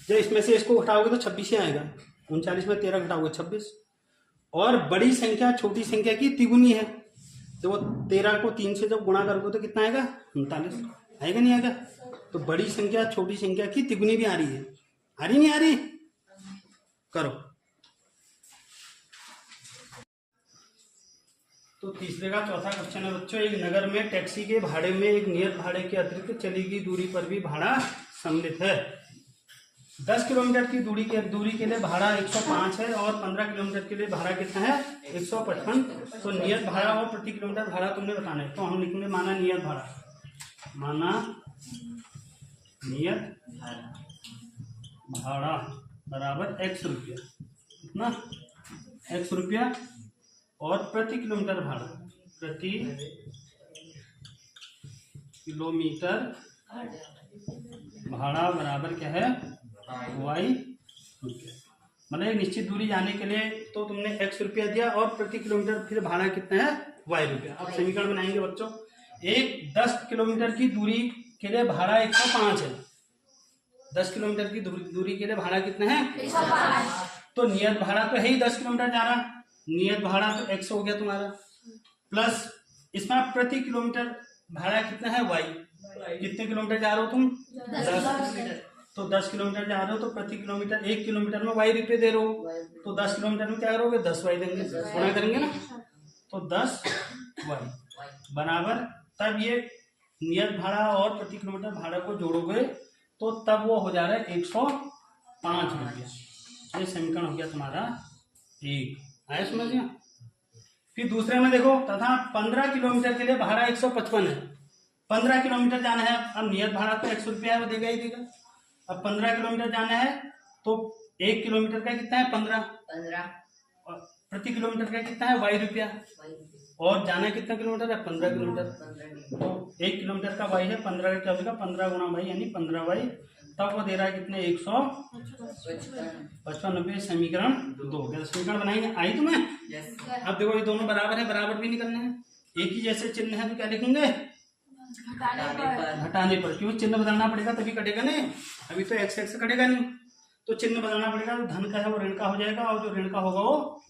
जब इसमें से इसको घटाओगे तो 26 ही आएगा। 39 में 13 घटाओगे 26। और बड़ी संख्या छोटी संख्या की तिगुनी है, तो वो 13 को 3 से जब गुणा करोगे तो कितना आएगा, 39 आएगा, नहीं आएगा। तो बड़ी संख्या छोटी संख्या की तिगुनी भी आ रही है, आ रही नहीं आ रही, करो। तो तीसरे का चौथा क्वेश्चन है बच्चों, एक नगर में टैक्सी के भाड़े में एक नियत भाड़े के अतिरिक्त चली गई दूरी पर भी भाड़ा सम्मिलित है। 10 किलोमीटर की दूरी के लिए भाड़ा 105 है और 15 किलोमीटर के लिए भाड़ा कितना है, 155। तो नियत भाड़ा और प्रति किलोमीटर भाड़ा तुमने बताना है। तो हम लिखेंगे माना नियत भाड़ा, माना नियत भाड़ा बराबर x रुपया, कितना, x रुपया, और प्रति किलोमीटर भाड़ा, प्रति किलोमीटर भाड़ा बराबर क्या है, y रुपया। मतलब एक निश्चित दूरी जाने के लिए तो तुमने x रुपया दिया और प्रति किलोमीटर फिर भाड़ा कितना है, y रुपया। अब समीकरण बनाएंगे बच्चों। एक 10 किलोमीटर की दूरी के लिए भाड़ा 105 है, 10 किलोमीटर की दूरी के लिए भाड़ा कितना है, 105। तो नियत भाड़ा तो है ही 10 किलोमीटर जा रहा, नियत भाड़ा तो x हो गया तुम्हारा, प्लस इसमें प्रति किलोमीटर भाड़ा कितना है, y। कितने किलोमीटर जा रहे हो तुम, 10। तो 10 किलोमीटर जा रहे हो तो प्रति किलोमीटर 1 किलोमीटर में y रुपये दे रहे हो, तो 10 किलोमीटर में क्या करोगे, 10 y देंगे, गुणा करेंगे ना, तो 10 y बराबर, तब ये नियत भाड़ा और प्रति किलोमीटर भाड़ा को जोड़ोगे तो तब वो हो जा रहा है 105 रुपया। ये समीकरण हो गया तुम्हारा 1। आया समझ गया। फिर दूसरे में देखो, तथा 15 किलोमीटर के लिए भाड़ा 155 है। 15 किलोमीटर जाना है, अब नियत भाड़ा तो 100 रुपया है, वो देगा ही देगा। अब 15 किलोमीटर जाना है तो 1 किलोमीटर का कितना है 15 और प्रति किलोमीटर का कितना है y रुपया, और जाना है कितना किलोमीटर है 15 किलोमीटर। तो 1 किलोमीटर का y है 15 का क्या होगा 15 गुना y यानी 15y, तब वो दे रहा है कितने 155 रुपये। समीकरण 2 हो गया। समीकरण बनाएंगे आई तुम्हें। अब देखो ये दोनों बराबर है, बराबर भी निकलने हैं। एक ही जैसे चिन्ह है तो क्या लिखेंगे घटाने पर, क्योंकि चिन्ह बदलना पड़ेगा तभी कटेगा नहीं, अभी तो x x कटेगा नहीं, तो चिन्ह बदलना पड़ेगा। तो धन का है वो ऋण का हो जाएगा, और जो ऋण का होगा वो,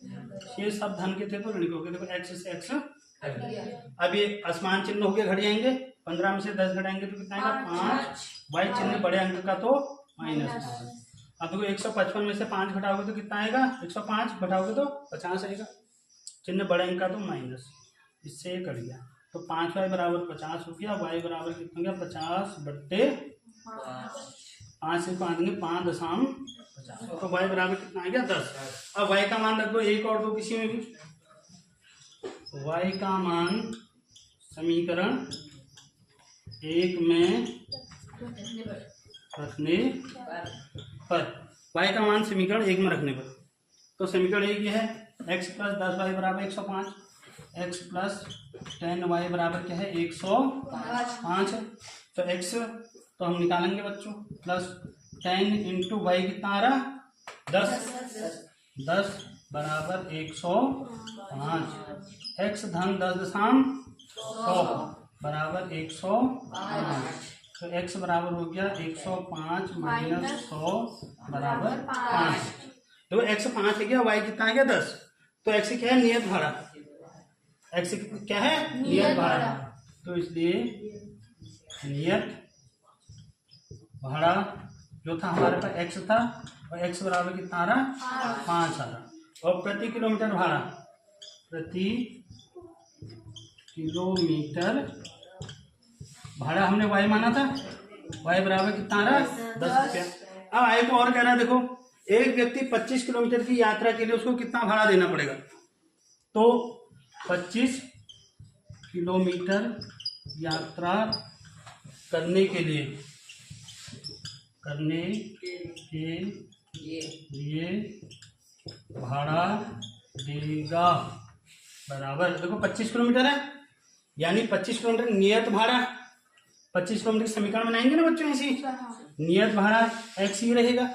ये सब धन के थे तो ऋण के हो गए। देखो x से x, अब ये असमान चिन्ह हो गए, घट जाएंगे। 15 में से 10 घटाएंगे तो कितना आएगा 5, y चिन्ह बड़े अंक का तो -5। अब देखो 155 में से 5 घटाओगे तो कितना आएगा 105, घटाओगे तो 50 आएगा, चिन्ह बड़े अंक का तो माइनस, इससे ये कट गया। तो 5y बराबर 50 हो गया, y बराबर कितना हो गया 50/5 से 5 देंगे 5.50, तो y बराबर कितना आ गया 10। अब y का मान रख दो, एक और दो किसी में भी। y का मान समीकरण 1 में रखने पर, y का मान समीकरण 1 में रखने पर, तो समीकरण 1 ये है x + 10y बराबर 105, x + 10y बराबर क्या है 105। तो x तो हम निकालेंगे बच्चों, प्लस 10 × y कितना आ रहा 10 बराबर 105, x धन 10.100 बराबर 105, तो x बराबर हो गया 105 - 100 बराबर 5। तो x 5 है क्या, y कितना है क्या 10, तो x क्या है नियत भाड़ा, x क्या है नियत भाड़ा, तो इसलिए नियत भाड़ा जो था हमारे पास x था, और x बराबर कितना आ रहा 5 आ रहा, और प्रति किलोमीटर भाड़ा, प्रति किलोमीटर भाड़ा हमने y माना था, y बराबर कितना आ रहा 10 रुपया। अब y को और कह रहा है, देखो एक व्यक्ति 25 किलोमीटर की यात्रा के लिए उसको कितना भाड़ा देना पड़ेगा, तो 25 किलोमीटर यात्रा करने के लिए भाड़ा देगा बराबर, देखो 25 किलोमीटर है यानी 25 किलोमीटर नियत भाड़ा, 25 किलोमीटर की समीकरण बनाएंगे ना बच्चों ऐसी, नियत भाड़ा x ही रहेगा,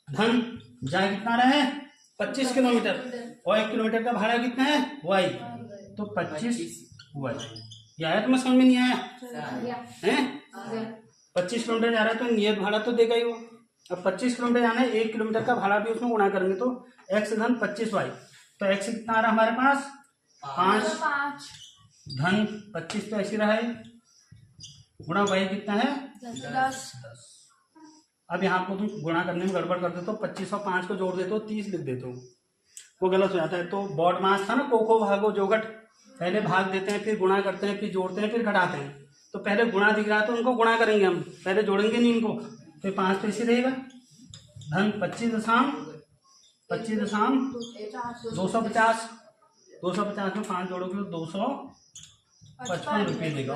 धन जहाँ कितना रहा है 25 किलोमीटर, और 1 किलोमीटर का भाड़ा कितना है y, तो 25y। ये आया तुम्हें समझ में नहीं आया हैं? 25 किलोमीटर जा रहा है तो नियत भाड़ा तो देगा ही वो। अब 25 किलोमीटर जाना है, 1 किलोमीटर का भाड़ा भी उसमें गुणा करेंगे तो x धन 25y, तो x कितना आ रहा हमारे पास 5 धन 25 तो ऐसी रहा है, गुणा y कितना है 10। अब यहाँ को तुम गुणा करने में गड़बड़ कर देते हो, 25 और 5 को जोड़ देते हो 30 लिख देते हो, वो गलत हो जाता है। तो बॉड मास था ना कोको भागो जोगट, पहले भाग देते हैं फिर गुणा करते हैं फिर जोड़ते हैं फिर घटाते हैं, तो पहले गुणा दिख रहा है तो उनको गुणा करेंगे हम, पहले जोड़ेंगे नहीं इनको, फिर 5 तो इसी रहेगा, धन 25.250, 250 में 5 जोड़ोगे तो 255 रुपये देगा।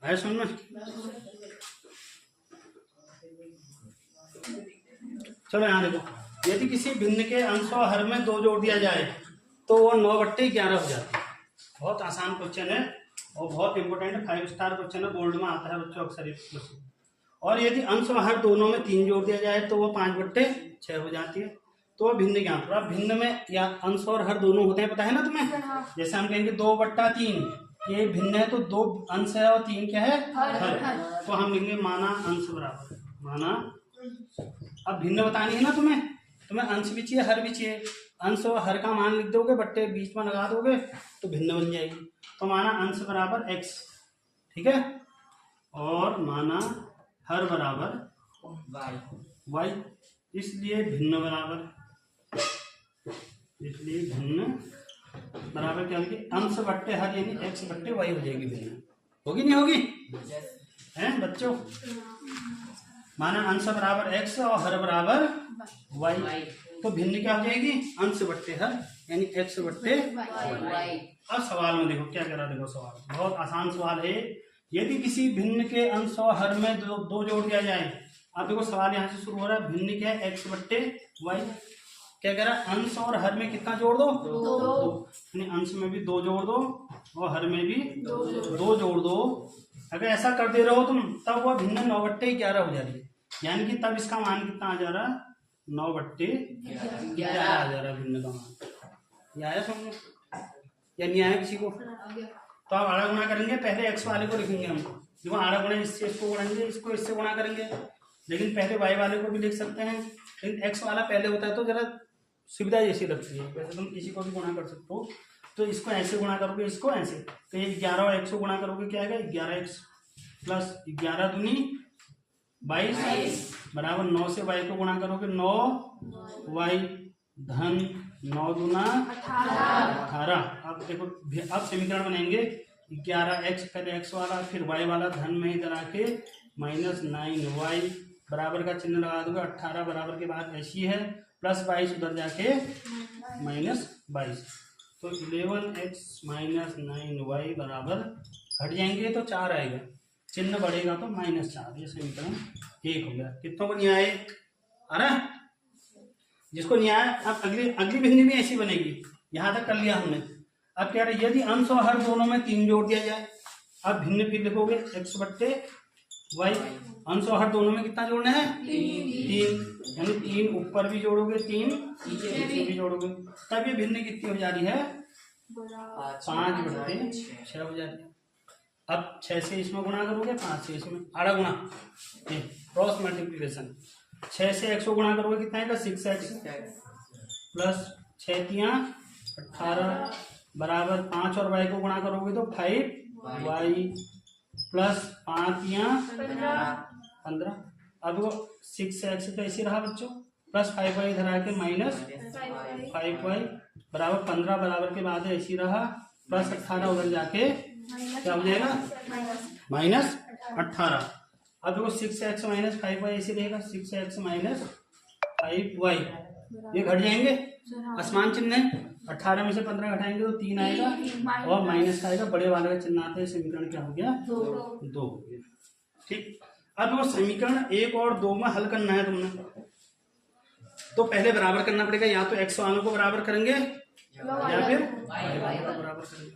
है सुन में, चलो यहाँ देखो, यदि किसी भिन्न के अंश और हर में 2 जोड़ दिया जाए तो वो 9/11 हो जाती है। बहुत आसान क्वेश्चन है और बहुत इंपॉर्टेंट है, 5 स्टार क्वेश्चन है, बोर्ड में आता है बच्चों अक्सर ये क्वेश्चन। और यदि अंश और हर दोनों में 3 जोड़ दिया जाए तो वो 5/6 हो जाती है। तो वह भिन्न ज्ञान, थोड़ा भिन्न में या अंश और हर दोनों होते हैं, पता है ना तुम्हें, जैसे हम कहेंगे 2/3, ये भिन्न है तो 2 अंश है और 3 क्या है हर, तो हम लिखेंगे माना अंश बराबर माना। अब भिन्न बतानी है ना तुम्हें अंश भी चाहिए हर भी चाहिए, अंश और हर का मान लिख दोगे, बट्टे बीच में लगा दोगे तो भिन्न बन जाएगी। तो माना अंश बराबर x, ठीक है, और माना हर बराबर y, इसलिए भिन्न बराबर क्या होगी, अंश बट्टे हर यानी x/y हो जाएगी भिन्न। होगी नहीं होगी? हैं बच्चों, माना अंश बराबर x और हर बराबर y, तो भिन्न क्या हो जाएगी? अंश बट्टे हर, यानी x बट्टे y। अब सवाल में देखो क्या कह रहा है, देखो सवाल बहुत आसान सवाल है। यदि किसी भिन्न के अंश और हर में दो जोड़ दिया जाए, आप देखो सवाल यहाँ से शुरू हो रहा है, भिन्न क्या है? x बट्टे y। क्या कह रहा है? अंश और हर में कितना जोड़ दो? दो। यानी अंश में भी 2 जोड़ दो और हर में भी 2 जोड़ दो। अगर ऐसा कर दे रहे हो तुम, तब वह भिन्न 9/11 हो जा रही है, यानी कि तब इसका मान कितना आ जा रहा है? 9/11 आ जा रहा है भिन्न का मान। ये आया समझ या नहीं आया किसी को? तो आप आड़ा गुणा करेंगे, पहले x वाले को लिखेंगे हम, देखो आड़ा गुणा इससे इसको गुणाएंगे, इसको इससे गुणा करेंगे, लेकिन पहले y वाले को भी लिख सकते हैं, लेकिन x वाला पहले होता है तो जरा सुविधा जैसी लगती है। वैसे तुम इसी को भी गुणा कर सकते हो, तो इसको ऐसे गुणा करोगे, इसको ऐसे, तो ये 11 और x को गुणा करोगे क्या आएगा? 11x प्लस 11 दूनी 22 बराबर 9 से y को गुणा करोगे 9y धन 9 दूना 18। अब देखो अब समीकरण बनाएंगे 11x, पहले x वाला फिर y वाला धन में इधर आके -9y बराबर का चिन्ह लगा दोगे, 18 बराबर के बाद ऐसी है प्लस 22 उधर जाके -22, तो 11x - 9y बराबर घट जाएंगे तो 4 आएगा, चिन्ह बढ़ेगा तो -4। ये समीकरण 1 हो गया। कितनों को न्याय आ रहा? जिसको न्याय, अब अगली भिन्नी भी ऐसी बनेगी, यहां तक कर लिया हमने। अब क्या रहा? यदि अंश और हर दोनों में 3 जोड़ दिया जाए, अब भिन्न फिर लिखोगे x बट्टे y, अंश और हर दोनों में कितना जोड़ना है? 3, यानी 3 ऊपर भी जोड़ोगे, 3 नीचे भी जोड़ोगे, तब ये भिन्न कितनी हो जा रही है? 5/6 हो जा रही है। अब 6 से इसमें गुणा करोगे, 5 से इसमें, आड़ा गुणा, क्रॉस मल्टीप्लिकेशन, 6 से x को गुणा करोगे कितना आएगा? 6x प्लस 6 तियां 18 बराबर 5 और y को गुणा करोगे तो 5y प्लस 5 तियां 15। अब वो 6x तो ऐसे रहा बच्चों, प्लस 5y इधर आके -5y बराबर 15 बराबर के बाद ऐसी रहा, प्लस 18 उधर जाके क्या हो जाएगा? -18। अब देखो 6x - 5y ऐसे रहेगा, 6x - 5y ये घट जाएंगे, असमान चिन्ह है, 18 में से 15 घटाएंगे तो 3 आएगा और माइनस का आएगा, बड़े वाले का चिन्ह आता है, समीकरण क्या हो गया? 2 हो गया। ठीक, अब वो समीकरण 1 और 2 में हल करना है तुमने, तो पहले बराबर करना पड़ेगा, या तो x वालों को बराबर करेंगे या फिर y वालों को बराबर करेंगे।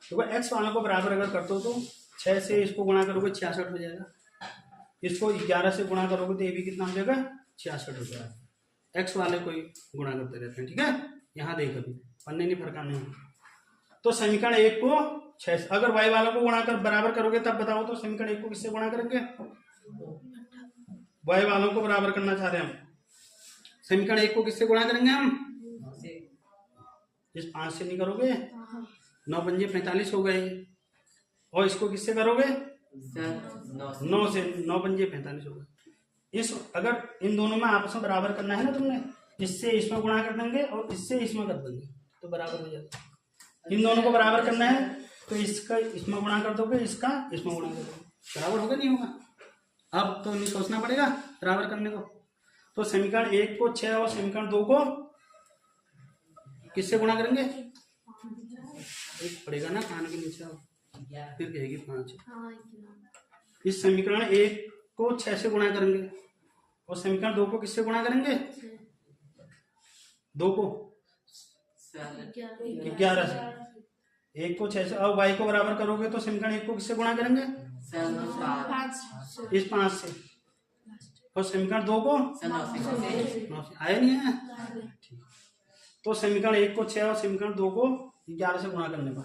देखो x वालों को बराबर अगर करते हो तो 6 से इसको गुणा करोगे 66 हो जाएगा, इसको 11 से गुणा करोगे तो ये भी कितना हो जाएगा? 66 हो जाएगा। x वाले को ही गुणा करते रहते हैं, ठीक है? यहाँ देख अभी पन्ने नहीं फरकाने हैं। तो समीकरण 1 को 6, अगर y वालों को गुणा कर बराबर करोगे तब बताओ तो समीकरण 1 को किससे गुणा करेंगे? y वालों को बराबर करना चाह रहे हैं हम, समीकरण 1 को किससे गुणा करेंगे हम? इस 5 से नहीं करोगे, 9 पंजे 45 हो गए, और इसको किससे करोगे? 9 से, 9 पंजे 45 हो गए। इस अगर इन दोनों में आपस में बराबर करना है ना तुमने, इससे इसमें गुणा कर देंगे और इससे इसमें कर देंगे तो बराबर हो जाता है। इन दोनों को बराबर करना है तो इसका इसमें गुणा कर दोगे, इसका इसमें गुणा कर दोगे, बराबर होगा नहीं होगा? अब तो नहीं सोचना पड़ेगा बराबर करने को। तो समीकरण 1 को 6 और समीकरण 2 को किससे गुणा करेंगे? एक पड़ेगा ना कान के नीचे, फिर कहेगी 5। इस समीकरण 1 को 6 से गुणा करेंगे और समीकरण 2 को किससे गुणा करेंगे? 2 को 11 से, 1 को 6 से, और y को बराबर करोगे तो समीकरण 1 को किससे गुणा करेंगे? इस 5 से, और समीकरण 2 को 9 से। आया नहीं है? तो समीकरण 1 को 6 और समीकरण 2 को 11 से गुणा करने पर,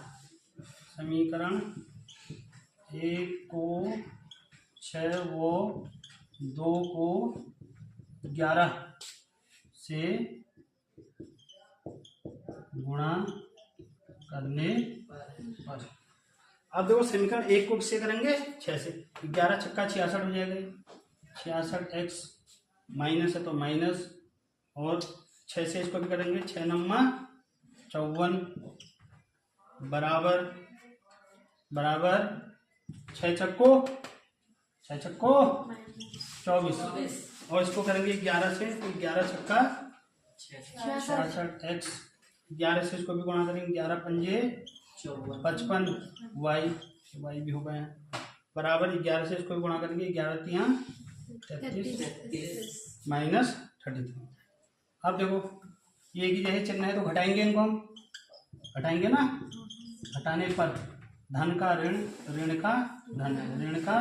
समीकरण 1 को 6 वो 2 को 11 से गुणा करने पर। अब देखो समीकरण 1 को किससे करेंगे? 6 से, 11 छक्का 66 हो जाएगा, 66x माइनस है तो माइनस, और 6 से इसको भी करेंगे, 6 नम्मा 54 बराबर बराबर 6 चक्को 24 और इसको करेंगे 11 से, तो 11 छक्का 66 एक्स, 11 से इसको भी गुणा करेंगे, 11 पंजे 55 वाई भी हो गए हैं बराबर 11 से इसको भी गुणा करेंगे, 11 तिया 33 माइनस 33। अब देखो ये की जैसे चिन्ह है तो घटाएंगे इनको हम, घटाएंगे ना, घटाने पर धन का ऋण, ऋण का धन, ऋण का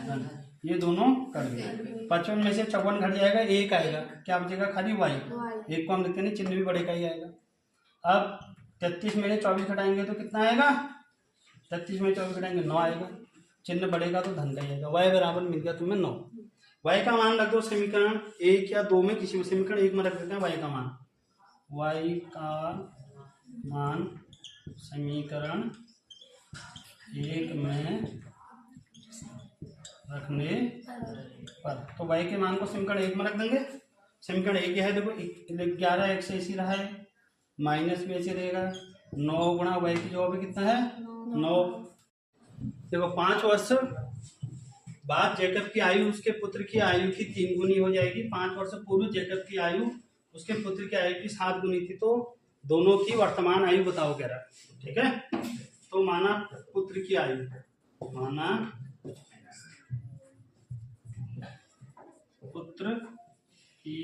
धन, ये दोनों कर गए। 55 में से 54 घट जाएगा, 1 आएगा, क्या बचेगा खाली वाई, एक को हम लिखते नहीं, चिन्ह भी बड़े का ही आएगा। अब 33 में से 24 घटाएंगे तो कितना आएगा, 33 में 24 घटाएंगे 9 आएगा, चिन्ह बढ़ेगा तो धन का ही आएगा। वाई बराबर मिल गया तुम्हें 9। वाई का मान रख दो समीकरण 1 या 2 में, किसी भी समीकरण 1 में रख देते हैं वाई का मान, वाई का मान समीकरण 1 में रखने पर, तो वाई के मान को समीकरण 1 में रख देंगे। समीकरण 1 है देखो 11 एक से ऐसी रहा है, माइनस भी ऐसे रहेगा, 9 गुणा वाई की जवाब कितना है 9। देखो 5 वर्ष बाद जैकब की आयु उसके पुत्र की आयु की 3 गुनी हो जाएगी। 5 वर्ष पूर्व जैकब की आयु उसके पुत्र की आयु की 7 गुनी थी, तो दोनों की वर्तमान आयु बताओ कह रहा है, ठीक है। तो माना पुत्र की आयु, माना पुत्र की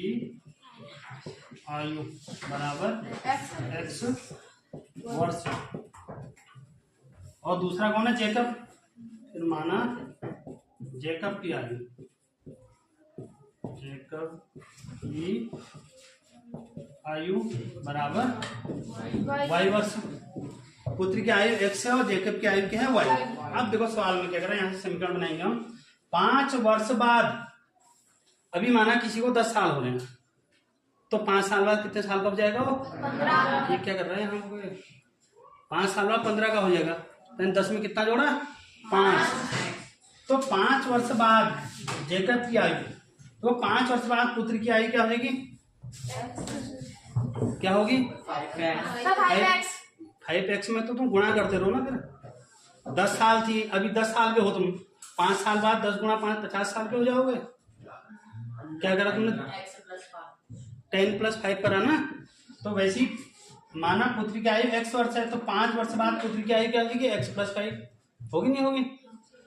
आयु बराबर एक्स वर्ष, और दूसरा कौन है जैकब, फिर माना जैकब की आयु, जैकब की आयु बराबर वाई वर्ष। पुत्र की आयु एक्स है और जैकब की आयु क्या है वाई। अब देखो सवाल में क्या कर रहे हैं, यहाँ से समीकरण बनाएंगे हम। 5 वर्ष बाद, अभी माना किसी को 10 साल हो रहे हैं, तो 5 साल बाद कितने साल का हो जाएगा वो 15। ये क्या कर रहे हैं हम, 5 साल बाद 15 का हो जाएगा, तो 10 में कितना जोड़ा 5, तो 5 वर्ष बाद जैकब की आयु, तो 5 वर्ष बाद पुत्र की आयु क्या हो जाएगी, क्या होगी 5x में तो तुम गुणा करते रहो ना, फिर 10 साल थी, अभी 10 साल के हो तुम, 5 साल बाद 10 गुणा 5 50 साल के हो जाओगे। क्या करा तुमने 10 + 5 करा ना, तो वैसी माना पुत्र की आयु x वर्ष है, तो 5 वर्ष बाद पुत्र की आयु क्या हो जाएगी x + 5 होगी, नहीं होगी।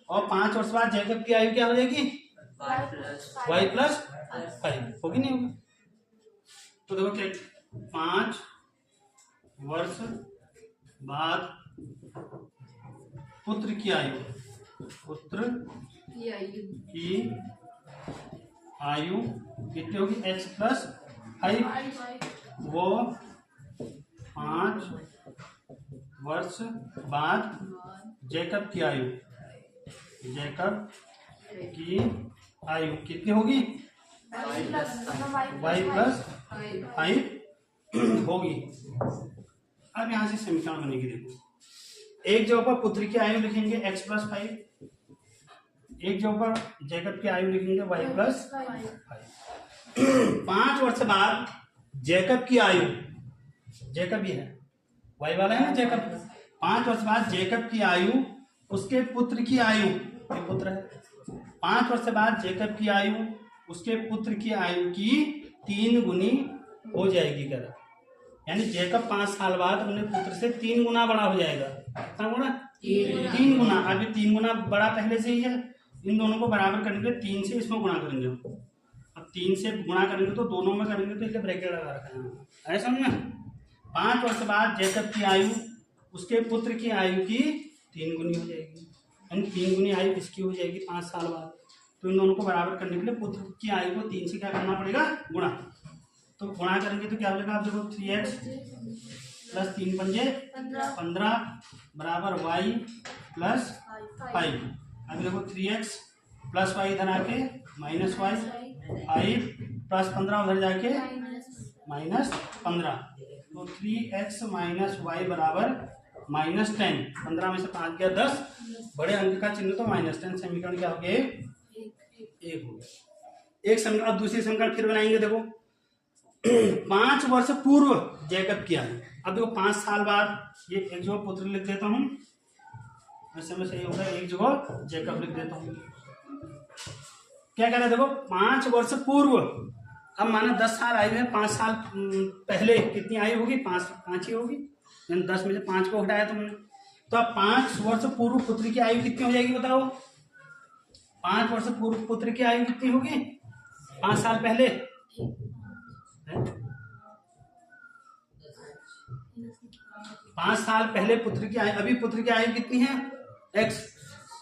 और 5 वर्ष बाद जैकब की आयु क्या हो जाएगी y + 5 होगी, नहीं होगी। तो देखो क्या 5 वर्ष बाद पुत्र की आयु, पुत्र की आयु कितनी होगी x + 5, वो 5 वर्ष बाद जैकब की आयु, जैकब की आयु कितनी होगी y + 5 होगी। अब यहां से समीकरण बनेगी, देखो एक जगह पर पुत्र की आयु लिखेंगे x + 5, एक जगह पर जैकब की आयु लिखेंगे y + 5। 5 वर्ष बाद जैकब की आयु, जैकब ये है y वाला है ना जैकब, 5 वर्ष बाद जैकब की आयु उसके पुत्र की आयु, ये पुत्र है, 5 वर्ष बाद जैकब की आयु उसके पुत्र की आयु की 3 गुनी हो जाएगी कर, यानी जैकब 5 साल बाद अपने पुत्र से 3 गुना बड़ा हो जाएगा। कितना गुना 3 गुना, अभी 3 गुना बड़ा पहले से ही है, इन दोनों को बराबर करने के लिए 3 से इसमें गुणा करेंगे। अब 3 से गुणा करेंगे तो दोनों में करेंगे तो इसलिए ब्रैकेट लगा रखा है, ऐसा समझना। 5 वर्ष बाद जैकब की आयु उसके पुत्र की आयु की 3 गुनी हो जाएगी, यानी 3 गुनी आयु इसकी हो जाएगी 5 साल बाद। तो इन दोनों को बराबर करने के लिए पुत्र की आयु को 3 से क्या करना पड़ेगा गुणा, तो गुणा करेंगे तो क्या हो जाएगा, आप देखो 3x + 3 पंजे 15 बराबर y + 5। अब देखो 3x + y इधर आके -y, 5 + 15 उधर जाके -15, तो 3x - y बराबर -10। 15 में से 5 गया 10, बड़े अंक का चिन्ह तो -10, समीकरण क्या हो गया 1 हो गया। एक समीकरण, अब दूसरी समीकरण फिर बनाएंगे। देखो 5 वर्ष पूर्व जैकब की आयु, अब देखो 5 साल बाद, ये एक जो पुत्र लिख देता हूं, वैसे में सही होगा, एक जगह जैकब लिख देता हूँ। क्या कह रहा है देखो, 5 वर्ष पूर्व, अब माना 10 साल आयु है, 5 साल पहले कितनी आयु होगी, 5 ही होगी, 10 में से 5 को हटाया तुमने, तो अब 5 वर्ष पूर्व पुत्र की आयु कितनी हो जाएगी बताओ। 5 वर्ष पूर्व पुत्र की आयु कितनी होगी 5 साल पहले, 5 साल पहले पुत्र की आयु, अभी पुत्र की आयु कितनी है x,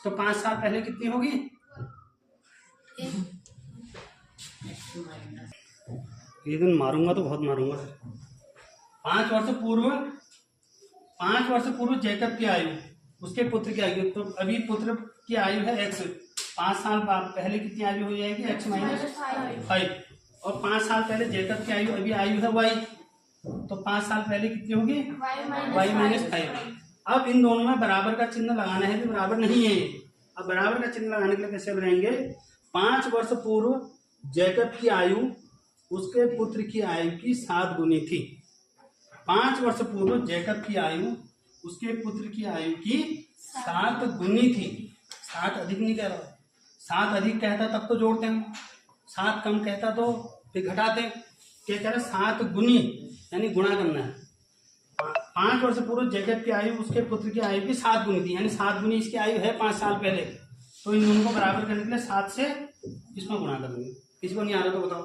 तो 5 साल पहले कितनी होगी, ये दिन मारूंगा तो बहुत मारूंगा। 5 वर्ष पूर्व जैकब की आयु, उसके पुत्र की आयु, तो अभी पुत्र की आयु है x, 5 साल पहले कितनी आयु हो जाएगी x माइनस 5, और 5 साल पहले जैकब की आयु, अभी आयु है y, तो 5 साल पहले कितनी होगी y माइनस 5। अब इन दोनों में बराबर का चिन्ह लगाना है कि बराबर नहीं है। अब बराबर का चिन्ह लगाने के लिए कैसे बनाएंगे, 5 वर्ष पूर्व जैकब की आयु उसके पुत्र की आयु की 7 गुनी थी। 5 वर्ष पूर्व जैकब की आयु उसके पुत्र की आयु की 7 गुनी थी। 7 अधिक नहीं कह रहा, 7 अधिक कहता तब तो जोड़ते हैं, 7 कम कहता तो फिर घटाते हैं। क्या कह रहे, 7 गुनी यानी गुणा करना है। 5 वर्ष पूर्व जैकब की आयु उसके पुत्र की आयु की 7 गुनी थी, यानी 7 गुनी इसकी आयु है 5 साल पहले, तो इन दोनों को बराबर करने के लिए 7 से इसमें गुणा करेंगे। किसी को नहीं आ रहा तो बताओ।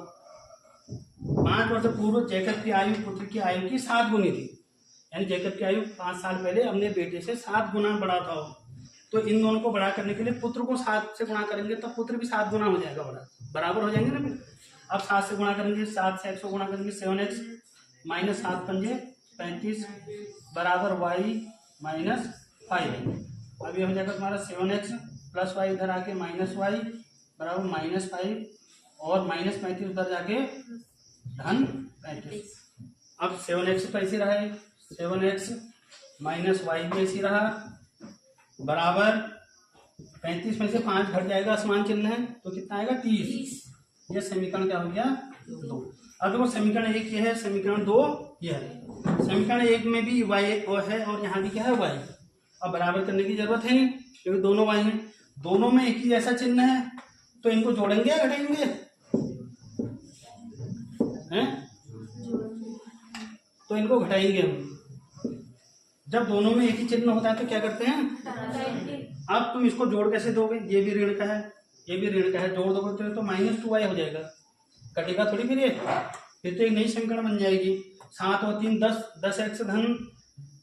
5 वर्ष पूर्व जैकब की आयु पुत्र की आयु की 7 गुनी थी, यानी जैकब की आयु 5 साल पहले अपने बेटे से 7 गुना बड़ा था, तो इन दोनों को बड़ा करने के लिए पुत्र को 7 से गुणा करेंगे तो पुत्र भी 7 गुना हो जाएगा, बराबर हो जाएंगे ना। फिर अब 7 से गुणा करेंगे, 7 से x को गुणा करेंगे, 7x माइनस 7 पंजे 35 बराबर y माइनस 5। अब ये हो जाएगा तुम्हारा 7x प्लस y इधर आके माइनस y बराबर माइनस 5, और माइनस 35 उधर जाके धन 35। अब 7x तो ऐसे रहा है, 7x माइनस y भी ऐसी रहा, बराबर 35 में से 5 घट जाएगा, असमान चिन्ह है तो कितना आएगा 30। यह समीकरण क्या हो गया 2। अब देखो समीकरण 1 ये है, समीकरण 2 ये है। समीकरण 1 में भी y है और यहाँ भी क्या है y। अब बराबर करने की जरूरत है नहीं क्योंकि दोनों y हैं, दोनों में एक ही जैसा चिन्ह है, तो इनको जोड़ेंगे या घटाएंगे हैं, तो इनको घटाएंगे हम। जब दोनों में एक ही चिन्ह होता है तो क्या करते हैं, अब तुम इसको जोड़ कैसे दोगे, ये भी ऋण का है ये भी ऋण का है, जोड़ दोगे तो माइनस 2y हो जाएगा, कटेगा थोड़ी फिर तो एक नई समीकरण बन जाएगी। 7 और 3 10, 10x धन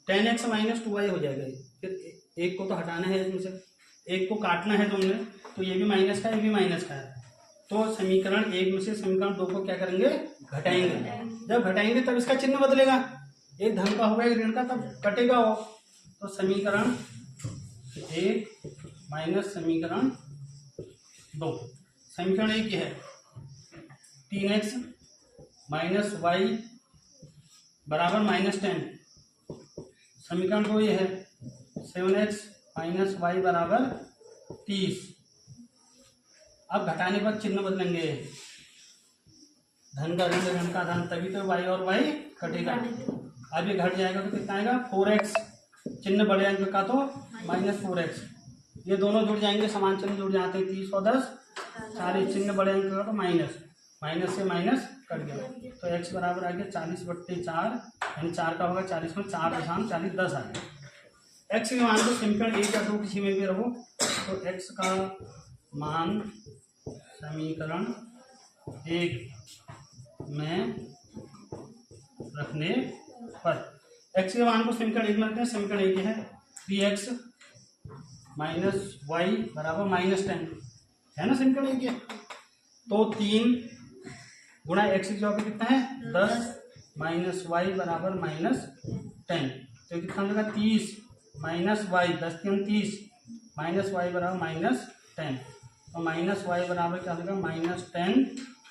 10x माइनस 2y हो जाएगा। फिर एक को तो हटाना है इसमें से, एक को काटना है तुमने, तो ये भी माइनस का है ये भी माइनस का है, तो समीकरण 1 में से समीकरण 2 को क्या करेंगे घटाएंगे। जब घटाएंगे तब इसका चिन्ह बदलेगा, एक धन का होगा एक ऋण का, तब कटेगा वो। तो समीकरण 1 माइनस समीकरण 2, समीकरण 1 ये है 3x माइनस y बराबर माइनस 10। समीकरण 2 ये है 7x माइनस y बराबर 30। अब घटाने पर चिन्ह बदलेंगे, धन का ऋण ऋण का धन, तभी तो y और y कटेगा। अब ये घट जाएगा तो कितना आएगा 4x, चिन्ह बड़े अंक का तो माइनस 4x, ये दोनों जुड़ जाएंगे, समान चिन्ह जुड़ जाते हैं, 30 और 10 40, चिन्ह बड़े अंक का तो माइनस, माइनस से माइनस कट गया, तो x बराबर आ गया 40/4, यानी 4 का होगा 40 में 4 10 आ गया। x के मान को समीकरण 1 या 2 किसी में भी रखो, तो x का मान समीकरण 1 में रखने पर, x के मान को समीकरण 1 में रखते हैं, समीकरण 1 है 3x माइनस y बराबर माइनस 10 है ना, समीकरण 1 है। तो 3 गुणा x की जगह कितना है 10 माइनस y बराबर माइनस 10, तो कितना हो जाएगा 30 माइनस y, 10 3 30 माइनस y बराबर माइनस 10, तो माइनस y बराबर क्या हो जाएगा माइनस 10,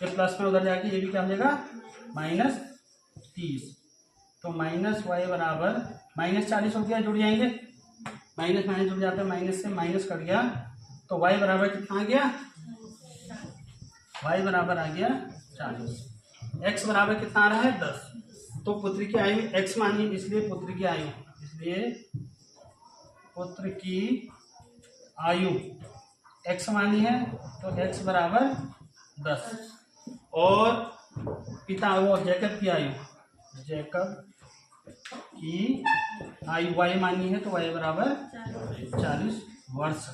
ये प्लस में उधर जाके ये भी क्या हो जाएगा माइनस 30, तो माइनस y बराबर माइनस 40 हो गया, जुड़ जाएंगे, माइनस माइनस जुड़ जाता है, माइनस से माइनस कट गया, तो y बराबर कितना आ गया, y बराबर आ गया 40, x बराबर कितना आ रहा है 10, तो पुत्र की आयु x मानिए, इसलिए पुत्र की आयु आयु x मानी है तो x बराबर 10, और पिता वो जैकब की आयु, जैकब की आयु y मानी है तो y बराबर 40 वर्ष।